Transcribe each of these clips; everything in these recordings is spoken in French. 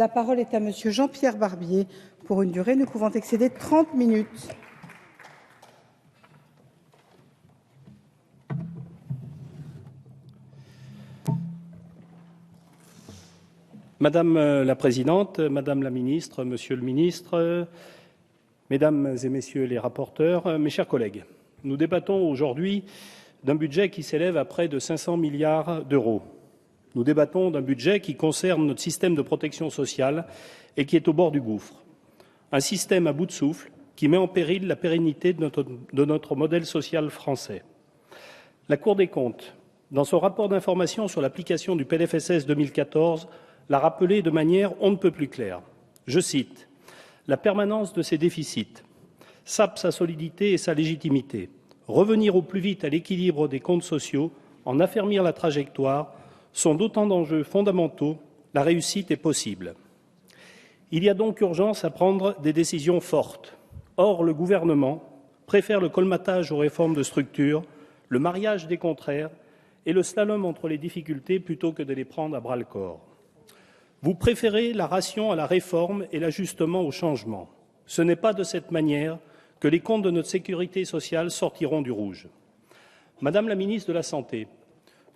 La parole est à Monsieur Jean-Pierre Barbier pour une durée ne pouvant excéder 30 minutes. Madame la Présidente, Madame la Ministre, Monsieur le Ministre, Mesdames et Messieurs les rapporteurs, mes chers collègues, nous débattons aujourd'hui d'un budget qui s'élève à près de 500 milliards d'euros. Nous débattons d'un budget qui concerne notre système de protection sociale et qui est au bord du gouffre. Un système à bout de souffle qui met en péril la pérennité de notre modèle social français. La Cour des comptes, dans son rapport d'information sur l'application du PLFSS 2014, l'a rappelé de manière on ne peut plus claire. Je cite : « La permanence de ces déficits sape sa solidité et sa légitimité. Revenir au plus vite à l'équilibre des comptes sociaux, en affermir la trajectoire, sont d'autant d'enjeux fondamentaux. La réussite est possible. » Il y a donc urgence à prendre des décisions fortes. Or, le gouvernement préfère le colmatage aux réformes de structure, le mariage des contraires et le slalom entre les difficultés plutôt que de les prendre à bras-le-corps. Vous préférez la ration à la réforme et l'ajustement au changement. Ce n'est pas de cette manière que les comptes de notre sécurité sociale sortiront du rouge. Madame la ministre de la Santé,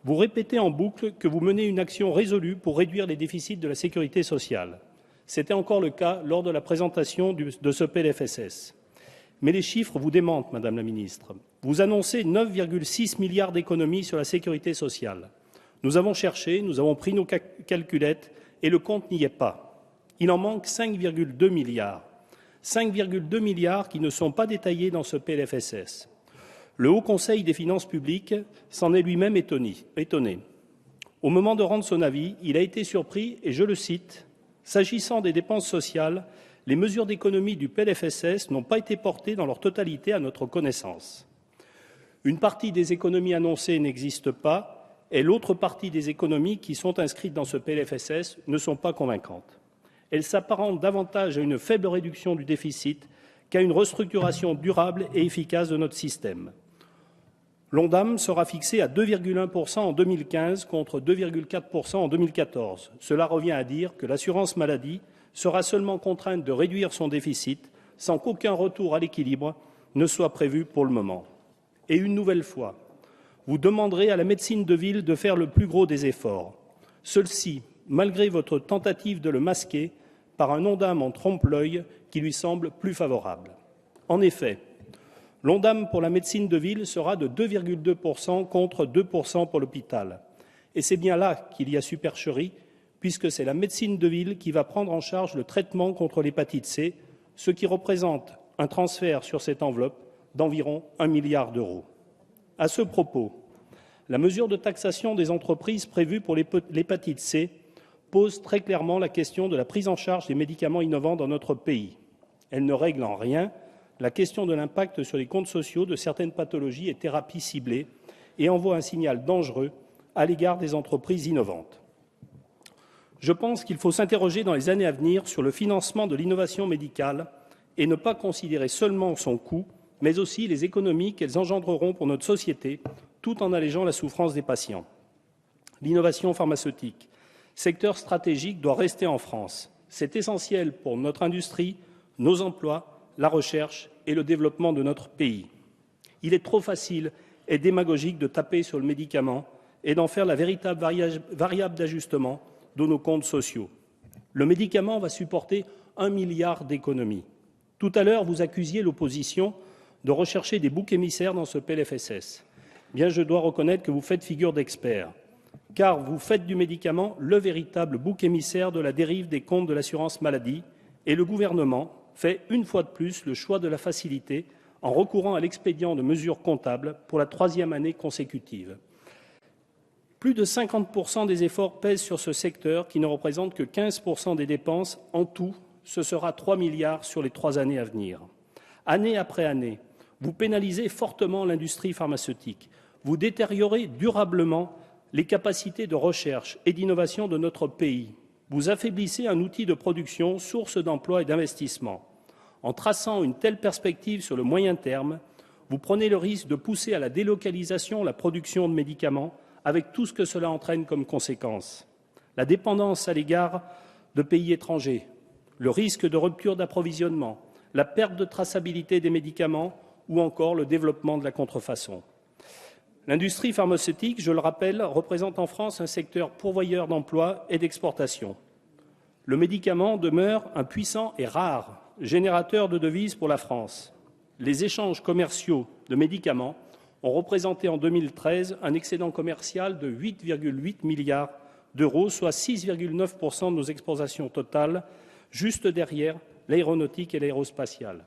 vous répétez en boucle que vous menez une action résolue pour réduire les déficits de la sécurité sociale. C'était encore le cas lors de la présentation de ce PLFSS. Mais les chiffres vous démentent, Madame la ministre. Vous annoncez 9,6 milliards d'économies sur la sécurité sociale. Nous avons cherché, nous avons pris nos calculettes et le compte n'y est pas. Il en manque 5,2 milliards. 5,2 milliards qui ne sont pas détaillés dans ce PLFSS. Le Haut Conseil des finances publiques s'en est lui-même étonné. Au moment de rendre son avis, il a été surpris, et je le cite, « S'agissant des dépenses sociales, les mesures d'économie du PLFSS n'ont pas été portées dans leur totalité à notre connaissance. Une partie des économies annoncées n'existe pas, et l'autre partie des économies qui sont inscrites dans ce PLFSS ne sont pas convaincantes. Elles s'apparentent davantage à une faible réduction du déficit qu'à une restructuration durable et efficace de notre système. L'ONDAM sera fixé à 2,1% en 2015 contre 2,4% en 2014. Cela revient à dire que l'assurance maladie sera seulement contrainte de réduire son déficit sans qu'aucun retour à l'équilibre ne soit prévu pour le moment. Et une nouvelle fois, vous demanderez à la médecine de ville de faire le plus gros des efforts. Celle-ci, malgré votre tentative de le masquer par un ONDAM en trompe-l'œil qui lui semble plus favorable. En effet, l'ONDAM pour la médecine de ville sera de 2,2% contre 2% pour l'hôpital. Et c'est bien là qu'il y a supercherie, puisque c'est la médecine de ville qui va prendre en charge le traitement contre l'hépatite C, ce qui représente un transfert sur cette enveloppe d'environ 1 milliard d'euros. À ce propos, la mesure de taxation des entreprises prévue pour l'hépatite C pose très clairement la question de la prise en charge des médicaments innovants dans notre pays. Elle ne règle en rien la question de l'impact sur les comptes sociaux de certaines pathologies et thérapies ciblées et envoie un signal dangereux à l'égard des entreprises innovantes. Je pense qu'il faut s'interroger dans les années à venir sur le financement de l'innovation médicale et ne pas considérer seulement son coût, mais aussi les économies qu'elles engendreront pour notre société, tout en allégeant la souffrance des patients. L'innovation pharmaceutique, secteur stratégique, doit rester en France. C'est essentiel pour notre industrie, nos emplois, la recherche et le développement de notre pays. Il est trop facile et démagogique de taper sur le médicament et d'en faire la véritable variable d'ajustement de nos comptes sociaux. Le médicament va supporter 1 milliard d'économies. Tout à l'heure, vous accusiez l'opposition de rechercher des boucs émissaires dans ce PLFSS. Bien, je dois reconnaître que vous faites figure d'expert, car vous faites du médicament le véritable bouc émissaire de la dérive des comptes de l'assurance maladie, et le gouvernement fait une fois de plus le choix de la facilité en recourant à l'expédient de mesures comptables pour la 3e année consécutive. Plus de 50% des efforts pèsent sur ce secteur qui ne représente que 15% des dépenses. En tout, ce sera 3 milliards sur les 3 années à venir. Année après année, vous pénalisez fortement l'industrie pharmaceutique. Vous détériorez durablement les capacités de recherche et d'innovation de notre pays. Vous affaiblissez un outil de production, source d'emploi et d'investissement. En traçant une telle perspective sur le moyen terme, vous prenez le risque de pousser à la délocalisation la production de médicaments, avec tout ce que cela entraîne comme conséquence. La dépendance à l'égard de pays étrangers, le risque de rupture d'approvisionnement, la perte de traçabilité des médicaments ou encore le développement de la contrefaçon. L'industrie pharmaceutique, je le rappelle, représente en France un secteur pourvoyeur d'emplois et d'exportation. Le médicament demeure un puissant et rare générateur de devises pour la France. Les échanges commerciaux de médicaments ont représenté en 2013 un excédent commercial de 8,8 milliards d'euros, soit 6,9% de nos exportations totales, juste derrière l'aéronautique et l'aérospatiale.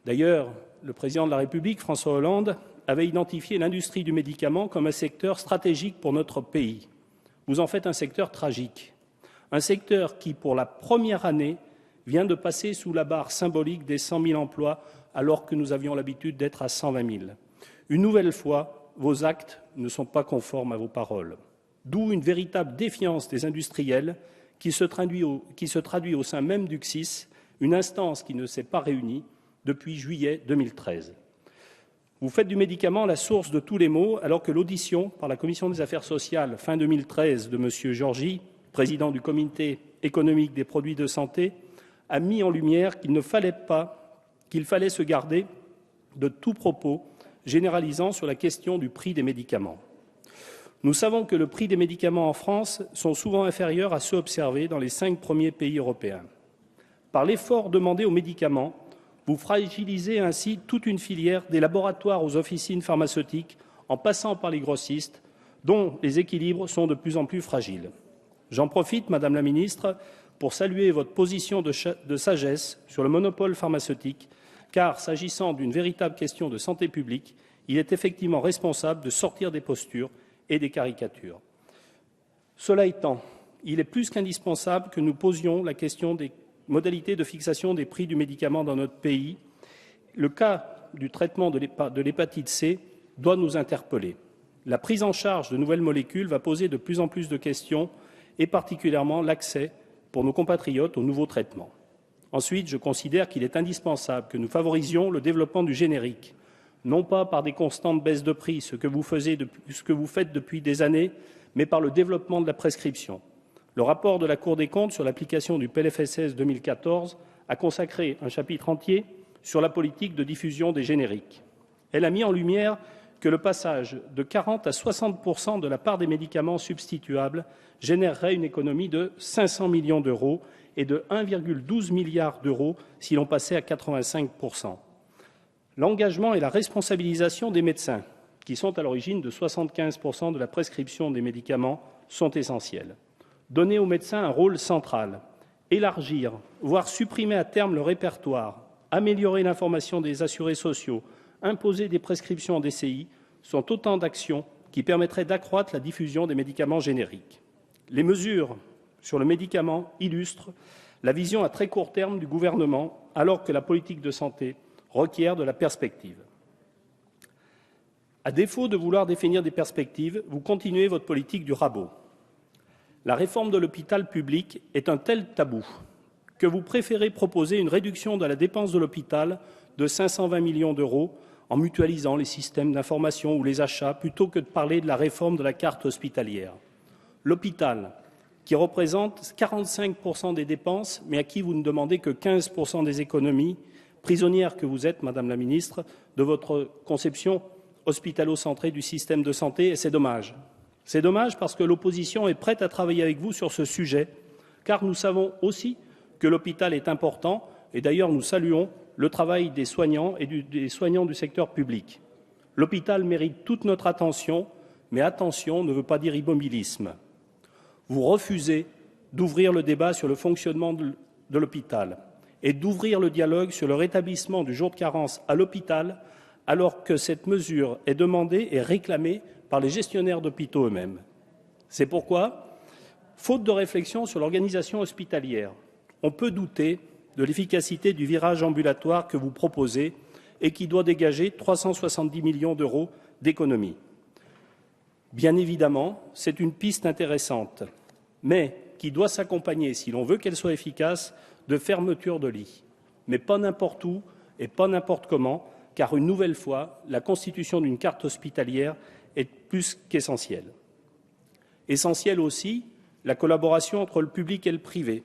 D'ailleurs, le président de la République, François Hollande, avait identifié l'industrie du médicament comme un secteur stratégique pour notre pays. Vous en faites un secteur tragique, un secteur qui, pour la première année, vient de passer sous la barre symbolique des 100 000 emplois, alors que nous avions l'habitude d'être à 120 000. Une nouvelle fois, vos actes ne sont pas conformes à vos paroles. D'où une véritable défiance des industriels qui se traduit au sein même du CSIS, une instance qui ne s'est pas réunie depuis juillet 2013. Vous faites du médicament la source de tous les maux, alors que l'audition par la Commission des affaires sociales fin 2013 de M. Georgy, président du Comité économique des produits de santé, a mis en lumière qu'il fallait se garder de tout propos généralisant sur la question du prix des médicaments. Nous savons que le prix des médicaments en France sont souvent inférieurs à ceux observés dans les 5 premiers pays européens. Par l'effort demandé aux médicaments, vous fragilisez ainsi toute une filière des laboratoires aux officines pharmaceutiques, en passant par les grossistes, dont les équilibres sont de plus en plus fragiles. J'en profite, Madame la Ministre, pour saluer votre position de sagesse sur le monopole pharmaceutique, car, s'agissant d'une véritable question de santé publique, il est effectivement responsable de sortir des postures et des caricatures. Cela étant, il est plus qu'indispensable que nous posions la question des modalités de fixation des prix du médicament dans notre pays. Le cas du traitement de l'hépatite C doit nous interpeller. La prise en charge de nouvelles molécules va poser de plus en plus de questions, et particulièrement l'accès pour nos compatriotes aux nouveaux traitements. Ensuite, je considère qu'il est indispensable que nous favorisions le développement du générique, non pas par des constantes baisses de prix, ce que vous faites depuis des années, mais par le développement de la prescription. Le rapport de la Cour des comptes sur l'application du PLFSS 2014 a consacré un chapitre entier sur la politique de diffusion des génériques. Elle a mis en lumière que le passage de 40 à 60% de la part des médicaments substituables générerait une économie de 500 millions d'euros et de 1,12 milliard d'euros si l'on passait à 85%. L'engagement et la responsabilisation des médecins, qui sont à l'origine de 75% de la prescription des médicaments, sont essentiels. Donner aux médecins un rôle central, élargir, voire supprimer à terme le répertoire, améliorer l'information des assurés sociaux, imposer des prescriptions en DCI sont autant d'actions qui permettraient d'accroître la diffusion des médicaments génériques. Les mesures sur le médicament illustrent la vision à très court terme du gouvernement, alors que la politique de santé requiert de la perspective. À défaut de vouloir définir des perspectives, vous continuez votre politique du rabot. La réforme de l'hôpital public est un tel tabou que vous préférez proposer une réduction de la dépense de l'hôpital de 520 millions d'euros en mutualisant les systèmes d'information ou les achats, plutôt que de parler de la réforme de la carte hospitalière. L'hôpital, qui représente 45% des dépenses, mais à qui vous ne demandez que 15% des économies, prisonnière que vous êtes, Madame la Ministre, de votre conception hospitalo-centrée du système de santé, et c'est dommage. C'est dommage parce que l'opposition est prête à travailler avec vous sur ce sujet, car nous savons aussi que l'hôpital est important, et d'ailleurs nous saluons le travail des soignants et des soignants du secteur public. L'hôpital mérite toute notre attention, mais attention ne veut pas dire immobilisme. Vous refusez d'ouvrir le débat sur le fonctionnement de l'hôpital et d'ouvrir le dialogue sur le rétablissement du jour de carence à l'hôpital, alors que cette mesure est demandée et réclamée par les gestionnaires d'hôpitaux eux-mêmes. C'est pourquoi, faute de réflexion sur l'organisation hospitalière, on peut douter de l'efficacité du virage ambulatoire que vous proposez et qui doit dégager 370 millions d'euros d'économies. Bien évidemment, c'est une piste intéressante, mais qui doit s'accompagner, si l'on veut qu'elle soit efficace, de fermeture de lits. Mais pas n'importe où et pas n'importe comment, car une nouvelle fois, la constitution d'une carte hospitalière est plus qu'essentielle. Essentielle aussi, la collaboration entre le public et le privé.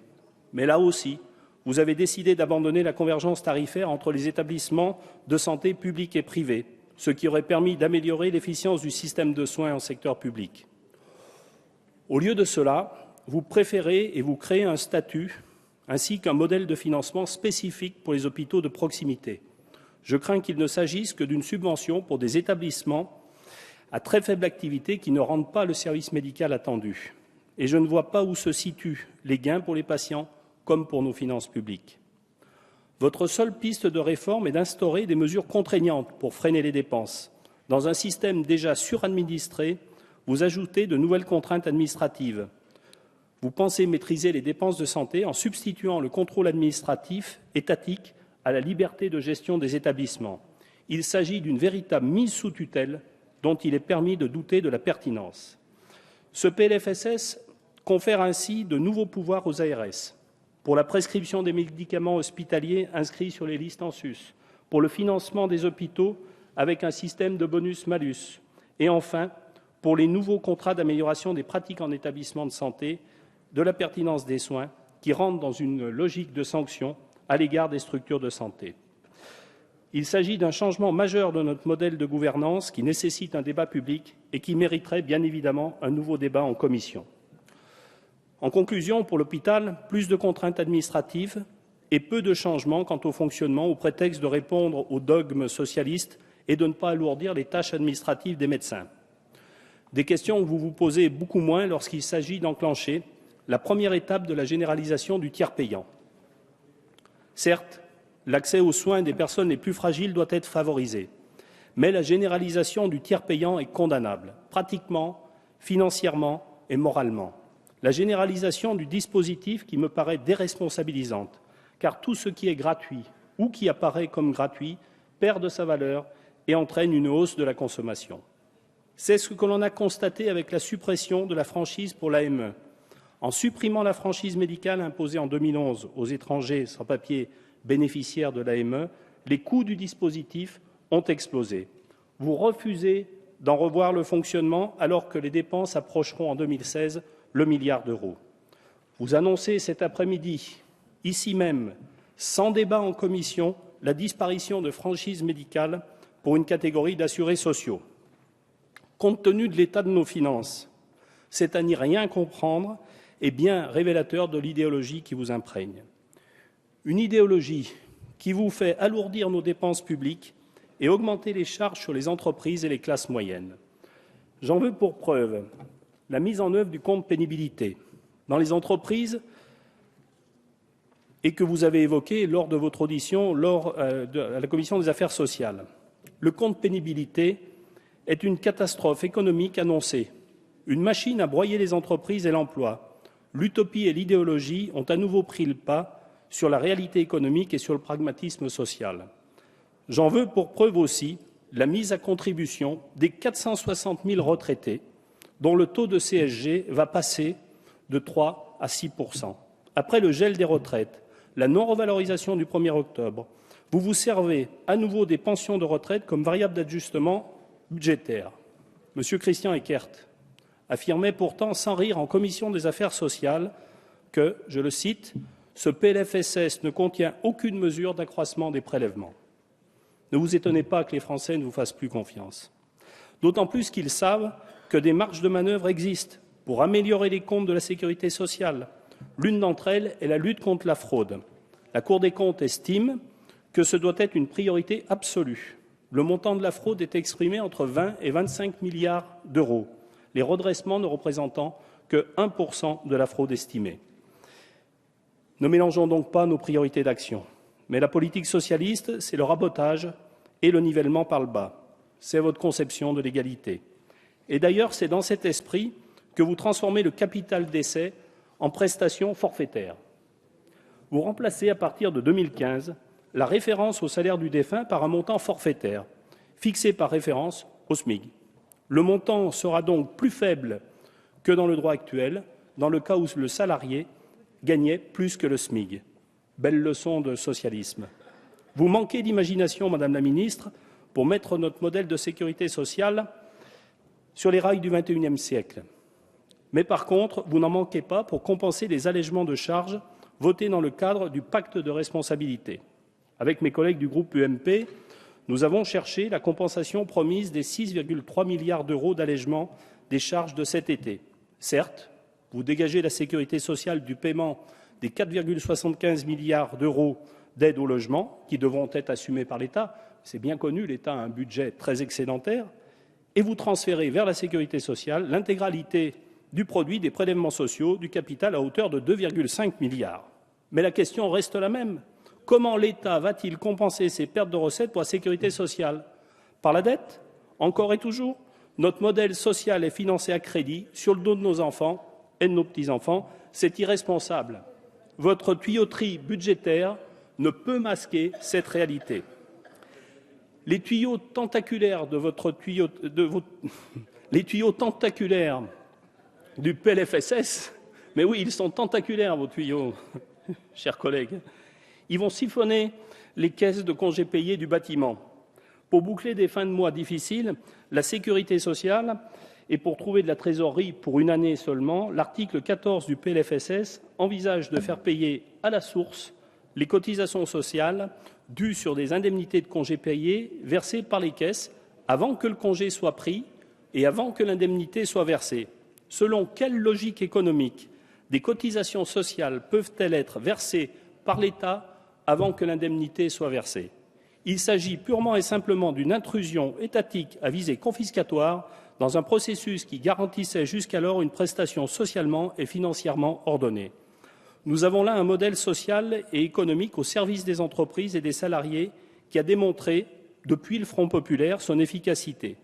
Mais là aussi, vous avez décidé d'abandonner la convergence tarifaire entre les établissements de santé publics et privés, ce qui aurait permis d'améliorer l'efficience du système de soins en secteur public. Au lieu de cela, vous préférez et vous créez un statut ainsi qu'un modèle de financement spécifique pour les hôpitaux de proximité. Je crains qu'il ne s'agisse que d'une subvention pour des établissements à très faible activité qui ne rendent pas le service médical attendu. Et je ne vois pas où se situent les gains pour les patients comme pour nos finances publiques. Votre seule piste de réforme est d'instaurer des mesures contraignantes pour freiner les dépenses. Dans un système déjà suradministré, vous ajoutez de nouvelles contraintes administratives. Vous pensez maîtriser les dépenses de santé en substituant le contrôle administratif étatique à la liberté de gestion des établissements. Il s'agit d'une véritable mise sous tutelle dont il est permis de douter de la pertinence. Ce PLFSS confère ainsi de nouveaux pouvoirs aux ARS pour la prescription des médicaments hospitaliers inscrits sur les listes en sus, pour le financement des hôpitaux avec un système de bonus-malus, et enfin pour les nouveaux contrats d'amélioration des pratiques en établissement de santé, de la pertinence des soins, qui rentrent dans une logique de sanction à l'égard des structures de santé. Il s'agit d'un changement majeur de notre modèle de gouvernance qui nécessite un débat public et qui mériterait bien évidemment un nouveau débat en commission. En conclusion, pour l'hôpital, plus de contraintes administratives et peu de changements quant au fonctionnement au prétexte de répondre aux dogmes socialistes et de ne pas alourdir les tâches administratives des médecins. Des questions que vous vous posez beaucoup moins lorsqu'il s'agit d'enclencher la première étape de la généralisation du tiers payant. Certes, l'accès aux soins des personnes les plus fragiles doit être favorisé, mais la généralisation du tiers payant est condamnable, pratiquement, financièrement et moralement. La généralisation du dispositif qui me paraît déresponsabilisante, car tout ce qui est gratuit ou qui apparaît comme gratuit perd de sa valeur et entraîne une hausse de la consommation. C'est ce que l'on a constaté avec la suppression de la franchise pour l'AME. En supprimant la franchise médicale imposée en 2011 aux étrangers sans papier bénéficiaires de l'AME, les coûts du dispositif ont explosé. Vous refusez d'en revoir le fonctionnement alors que les dépenses approcheront en 2016 le milliard d'euros. Vous annoncez cet après-midi, ici même, sans débat en commission, la disparition de franchise médicale pour une catégorie d'assurés sociaux. Compte tenu de l'état de nos finances, c'est à n'y rien comprendre et bien révélateur de l'idéologie qui vous imprègne. Une idéologie qui vous fait alourdir nos dépenses publiques et augmenter les charges sur les entreprises et les classes moyennes. J'en veux pour preuve la mise en œuvre du compte pénibilité dans les entreprises et que vous avez évoqué lors de votre audition à la Commission des affaires sociales. Le compte pénibilité est une catastrophe économique annoncée, une machine à broyer les entreprises et l'emploi. L'utopie et l'idéologie ont à nouveau pris le pas sur la réalité économique et sur le pragmatisme social. J'en veux pour preuve aussi la mise à contribution des 460 000 retraités dont le taux de CSG va passer de 3 à 6%. Après le gel des retraites, la non-revalorisation du 1er octobre, vous vous servez à nouveau des pensions de retraite comme variable d'ajustement budgétaire. M. Christian Eckert affirmait pourtant sans rire en commission des affaires sociales que, je le cite, « ce PLFSS ne contient aucune mesure d'accroissement des prélèvements ». Ne vous étonnez pas que les Français ne vous fassent plus confiance. D'autant plus qu'ils savent que des marges de manœuvre existent pour améliorer les comptes de la sécurité sociale. L'une d'entre elles est la lutte contre la fraude. La Cour des comptes estime que ce doit être une priorité absolue. Le montant de la fraude est exprimé entre 20 et 25 milliards d'euros, les redressements ne représentant que 1% de la fraude estimée. Ne mélangeons donc pas nos priorités d'action. Mais la politique socialiste, c'est le rabotage et le nivellement par le bas. C'est votre conception de l'égalité. Et d'ailleurs, c'est dans cet esprit que vous transformez le capital décès en prestation forfaitaire. Vous remplacez à partir de 2015 la référence au salaire du défunt par un montant forfaitaire, fixé par référence au SMIC. Le montant sera donc plus faible que dans le droit actuel, dans le cas où le salarié gagnait plus que le SMIC. Belle leçon de socialisme. Vous manquez d'imagination, Madame la Ministre, pour mettre notre modèle de sécurité sociale sur les rails du XXIe siècle. Mais par contre, vous n'en manquez pas pour compenser les allègements de charges votés dans le cadre du pacte de responsabilité. Avec mes collègues du groupe UMP, nous avons cherché la compensation promise des 6,3 milliards d'euros d'allègement des charges de cet été. Certes, vous dégagez la sécurité sociale du paiement des 4,75 milliards d'euros d'aide au logement qui devront être assumés par l'État. C'est bien connu, l'État a un budget très excédentaire. Et vous transférez vers la sécurité sociale l'intégralité du produit des prélèvements sociaux du capital à hauteur de 2,5 milliards. Mais la question reste la même. Comment l'État va-t-il compenser ces pertes de recettes pour la sécurité sociale? Par la dette? Encore et toujours? Notre modèle social est financé à crédit sur le dos de nos enfants et de nos petits-enfants. C'est irresponsable. Votre tuyauterie budgétaire ne peut masquer cette réalité. Les tuyaux tentaculaires les tuyaux tentaculaires du PLFSS, mais oui, ils sont tentaculaires, vos tuyaux, chers collègues, ils vont siphonner les caisses de congés payés du bâtiment. Pour boucler des fins de mois difficiles, la sécurité sociale, et pour trouver de la trésorerie pour une année seulement, l'article 14 du PLFSS envisage de faire payer à la source les cotisations sociales dues sur des indemnités de congés payés versées par les caisses avant que le congé soit pris et avant que l'indemnité soit versée. Selon quelle logique économique des cotisations sociales peuvent-elles être versées par l'État avant que l'indemnité soit versée? Il s'agit purement et simplement d'une intrusion étatique à visée confiscatoire dans un processus qui garantissait jusqu'alors une prestation socialement et financièrement ordonnée. Nous avons là un modèle social et économique au service des entreprises et des salariés qui a démontré, depuis le Front populaire, son efficacité.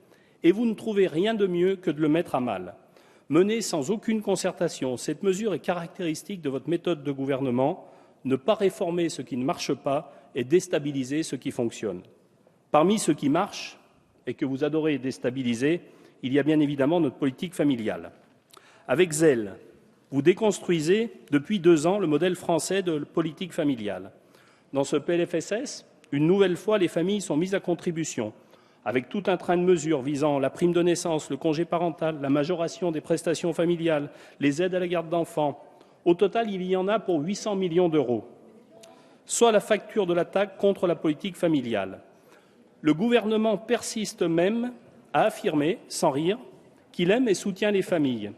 Et vous ne trouvez rien de mieux que de le mettre à mal. Menée sans aucune concertation, cette mesure est caractéristique de votre méthode de gouvernement, ne pas réformer ce qui ne marche pas et déstabiliser ce qui fonctionne. Parmi ce qui marche et que vous adorez déstabiliser, il y a bien évidemment notre politique familiale. Avec zèle, vous déconstruisez depuis 2 ans le modèle français de politique familiale. Dans ce PLFSS, une nouvelle fois, les familles sont mises à contribution, avec tout un train de mesures visant la prime de naissance, le congé parental, la majoration des prestations familiales, les aides à la garde d'enfants. Au total, il y en a pour 800 millions d'euros, soit la facture de l'attaque contre la politique familiale. Le gouvernement persiste même à affirmer, sans rire, qu'il aime et soutient les familles.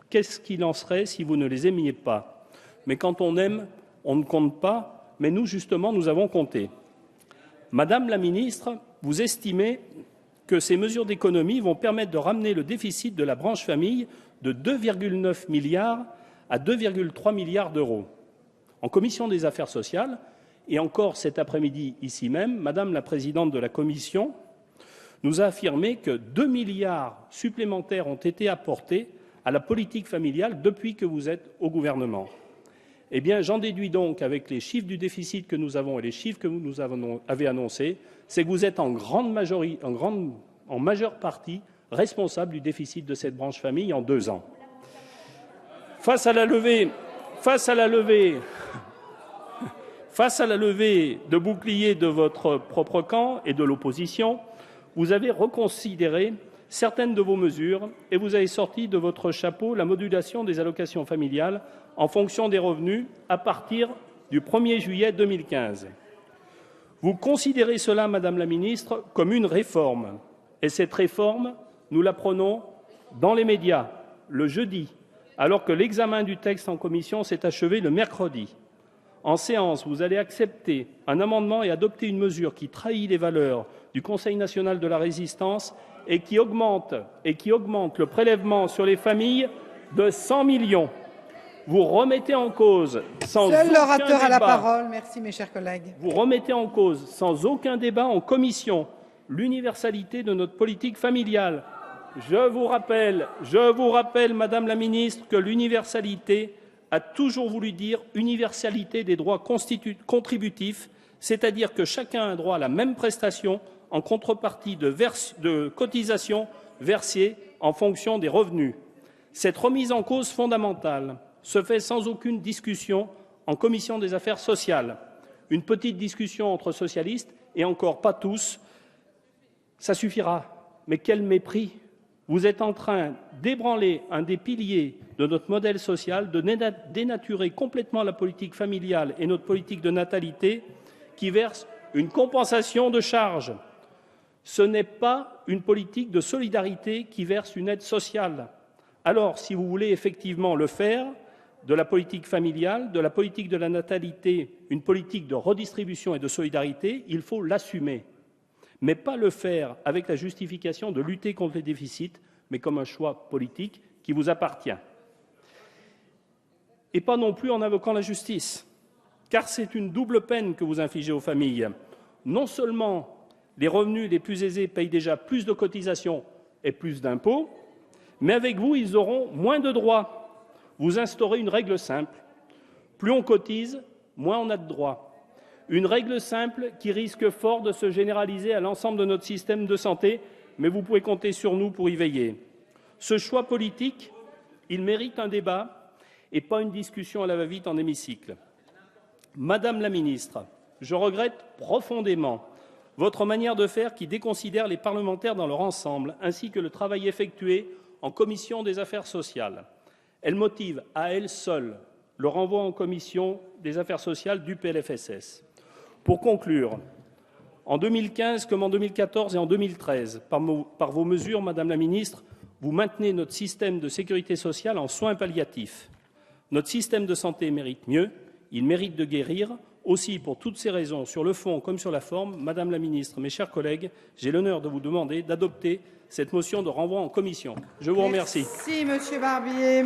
Qu'est-ce qu'il en serait si vous ne les aimiez pas? Mais quand on aime, on ne compte pas, mais nous, justement, nous avons compté. Madame la ministre, vous estimez que ces mesures d'économie vont permettre de ramener le déficit de la branche famille de 2,9 milliards à 2,3 milliards d'euros. En commission des affaires sociales, et encore cet après-midi ici même, Madame la présidente de la commission nous a affirmé que 2 milliards supplémentaires ont été apportés à la politique familiale depuis que vous êtes au gouvernement. Eh bien, j'en déduis donc, avec les chiffres du déficit que nous avons et les chiffres que vous nous avez annoncés, c'est que vous êtes en majeure partie responsable du déficit de cette branche famille en 2 ans. Face à la levée de boucliers de votre propre camp et de l'opposition, vous avez reconsidéré certaines de vos mesures et vous avez sorti de votre chapeau la modulation des allocations familiales en fonction des revenus à partir du 1er juillet 2015. Vous considérez cela, Madame la ministre, comme une réforme. Et cette réforme, nous la prenons dans les médias, le jeudi, alors que l'examen du texte en commission s'est achevé le mercredi. En séance, vous allez accepter un amendement et adopter une mesure qui trahit les valeurs du Conseil national de la résistance et qui augmente le prélèvement sur les familles de 100 millions. Vous remettez en cause sans Seul aucun l'orateur a la débat. parole. Merci, mes chers collègues. Vous remettez en cause sans aucun débat en commission l'universalité de notre politique familiale. Je vous rappelle, Madame la ministre, que l'universalité a toujours voulu dire universalité des droits contributifs, c'est-à-dire que chacun a droit à la même prestation en contrepartie de cotisations versées en fonction des revenus. Cette remise en cause fondamentale se fait sans aucune discussion en commission des affaires sociales. Une petite discussion entre socialistes, et encore pas tous, ça suffira. Mais quel mépris! Vous êtes en train d'ébranler un des piliers de notre modèle social, de dénaturer complètement la politique familiale et notre politique de natalité qui verse une compensation de charges. Ce n'est pas une politique de solidarité qui verse une aide sociale. Alors, si vous voulez effectivement le faire, de la politique familiale, de la politique de la natalité, une politique de redistribution et de solidarité, il faut l'assumer. Mais pas le faire avec la justification de lutter contre les déficits, mais comme un choix politique qui vous appartient. Et pas non plus en invoquant la justice, car c'est une double peine que vous infligez aux familles. Non seulement les revenus les plus aisés payent déjà plus de cotisations et plus d'impôts, mais avec vous, ils auront moins de droits. Vous instaurez une règle simple. Plus on cotise, moins on a de droits. Une règle simple qui risque fort de se généraliser à l'ensemble de notre système de santé, mais vous pouvez compter sur nous pour y veiller. Ce choix politique, il mérite un débat et pas une discussion à la va-vite en hémicycle. Madame la ministre, je regrette profondément votre manière de faire qui déconsidère les parlementaires dans leur ensemble, ainsi que le travail effectué en commission des affaires sociales. Elle motive à elle seule le renvoi en commission des affaires sociales du PLFSS. Pour conclure, en 2015 comme en 2014 et en 2013, par vos mesures, Madame la ministre, vous maintenez notre système de sécurité sociale en soins palliatifs. Notre système de santé mérite mieux, il mérite de guérir. Aussi, pour toutes ces raisons, sur le fond comme sur la forme, Madame la ministre, mes chers collègues, j'ai l'honneur de vous demander d'adopter cette motion de renvoi en commission. Je vous remercie. Merci, Monsieur Barbier.